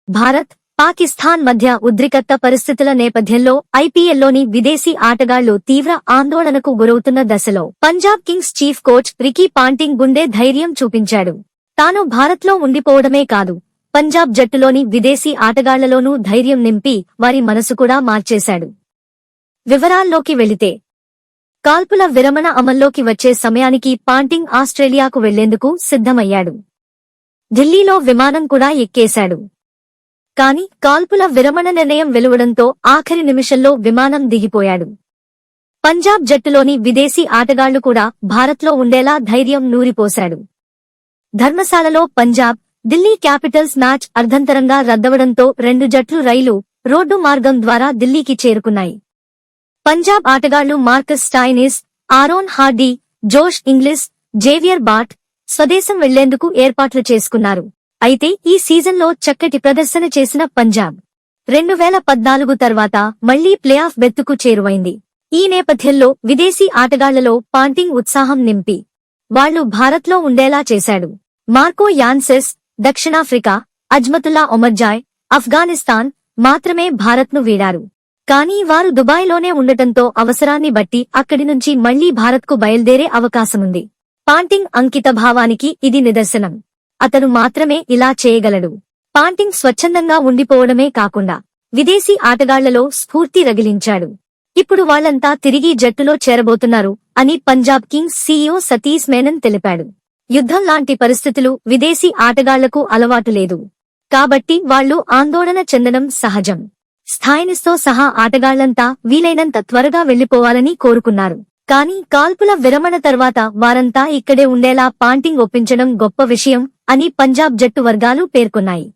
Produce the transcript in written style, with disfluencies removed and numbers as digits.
భారత్, పాకిస్తాన్ మధ్య ఉద్రిక్త పరిస్థితుల నేపథ్యంలో ఐపీఎల్లోని విదేశీ ఆటగాళ్లు తీవ్ర ఆందోళనకు గురవుతున్న దశలో Punjab Kings chief coach Ricky Ponting గుండె ధైర్యం చూపించాడు. తాను భారత్లో ఉండిపోవడమే కాదు, పంజాబ్ జట్టులోని విదేశీ ఆటగాళ్లలోనూ ధైర్యం నింపి వారి మనసు కూడా మార్చేశాడు. వివరాల్లోకి వెళితే, కాల్పుల విరమణ అమల్లోకి వచ్చే సమయానికి పాంటింగ్ ఆస్ట్రేలియాకు వెళ్లేందుకు సిద్ధమయ్యాడు. ఢిల్లీలో విమానం కూడా ఎక్కేశాడు. కాని కాల్పుల విరమణ నిర్ణయం వెలువడంతో ఆఖరి నిమిషంలో విమానం దిగిపోయాడు. పంజాబ్ జట్టులోని విదేశీ ఆటగాళ్లు కూడా భారత్లో ఉండేలా ధైర్యం నూరిపోశాడు. ధర్మశాలలో పంజాబ్, ఢిల్లీ క్యాపిటల్స్ మ్యాచ్ అర్ధంతరంగా రద్దవడంతో 2 జట్లు రైలు, రోడ్డు మార్గం ద్వారా ఢిల్లీకి చేరుకున్నాయి. పంజాబ్ ఆటగాళ్లు Marcus Stoinis, Aaron Hardie, Josh Inglis, Xavier బాట్ స్వదేశం వెళ్లేందుకు ఏర్పాట్లు చేసుకున్నారు. అయితే ఈ సీజన్లో చక్కటి ప్రదర్శన చేసిన పంజాబ్ 2014 తర్వాత మళ్లీ ప్లేఆఫ్ బెర్తుకు చేరువైంది. ఈ నేపథ్యంలో విదేశీ ఆటగాళ్లలో పాంటింగ్ ఉత్సాహం నింపి వాళ్లు భారత్లో ఉండేలా చేశాడు. మార్కో యాన్సెస్, దక్షిణాఫ్రికా, అజ్మతుల్లా ఒమర్జాయ్, ఆఫ్ఘనిస్తాన్ మాత్రమే భారత్ను వీడారు. కానీ వారు దుబాయ్లోనే ఉండటంతో అవసరాన్ని బట్టి అక్కడి నుంచి మళ్లీ భారత్కు బయల్దేరే అవకాశముంది. పాంటింగ్ అంకితభావానికి ఇది నిదర్శనం. అతను మాత్రమే ఇలా చేయగలడు. పాంటింగ్ స్వచ్ఛందంగా ఉండిపోవడమే కాకుండా విదేశీ ఆటగాళ్లలో స్ఫూర్తి రగిలించాడు. ఇప్పుడు వాళ్లంతా తిరిగి జట్టులో చేరబోతున్నారు అని పంజాబ్ కింగ్స్ సీఈఓ సతీష్ మేనన్ తెలిపాడు. యుద్ధం లాంటి పరిస్థితులు విదేశీ ఆటగాళ్లకు అలవాటు లేదు. కాబట్టి వాళ్లు ఆందోళన చెందడం సహజం. స్థాయినిస్తో సహా ఆటగాళ్లంతా వీలైనంత త్వరగా వెళ్లిపోవాలని కోరుకున్నారు. కానీ కాల్పుల విరమణ తర్వాత వారంతా ఇక్కడే ఉండేలా పాంటింగ్ ఒప్పించడం గొప్ప విషయం అని పంజాబ్ జట్టు వర్గాలు పేర్కొన్నాయి.